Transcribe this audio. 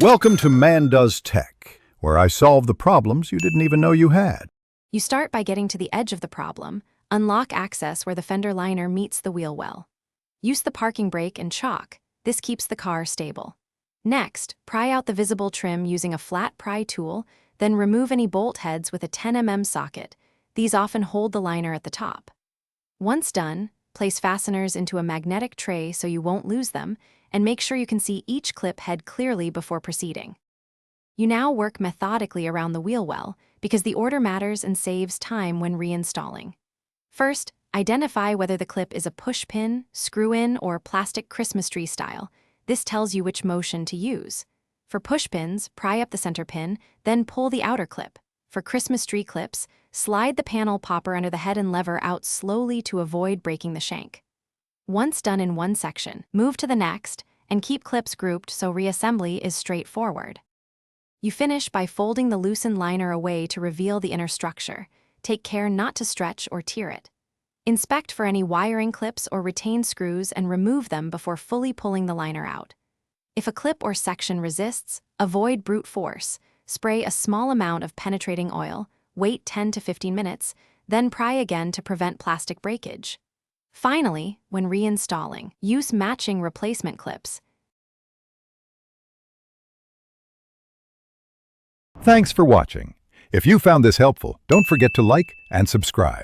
Welcome to Man Does Tech, where I solve the problems you didn't even know you had. You start by getting to the edge of the problem, unlock access where the fender liner meets the wheel well. Use the parking brake and chalk. This keeps the car stable. Next, pry out the visible trim using a flat pry tool, then remove any bolt heads with a 10 mm socket. These often hold the liner at the top. Once done, place fasteners into a magnetic tray so you won't lose them, and make sure you can see each clip head clearly before proceeding. You now work methodically around the wheel well because the order matters and saves time when reinstalling. First, identify whether the clip is a push pin, screw-in, or plastic Christmas tree style. This tells you which motion to use. For push pins, pry up the center pin, then pull the outer clip. For Christmas tree clips, slide the panel popper under the head and lever out slowly to avoid breaking the shank. Once done in one section, move to the next and keep clips grouped so reassembly is straightforward. You finish by folding the loosened liner away to reveal the inner structure. Take care not to stretch or tear it. Inspect for any wiring clips or retained screws and remove them before fully pulling the liner out. If a clip or section resists, avoid brute force. Spray a small amount of penetrating oil, wait 10 to 15 minutes, then pry again to prevent plastic breakage. Finally, when reinstalling, use matching replacement clips. Thanks for watching. If you found this helpful, don't forget to like and subscribe.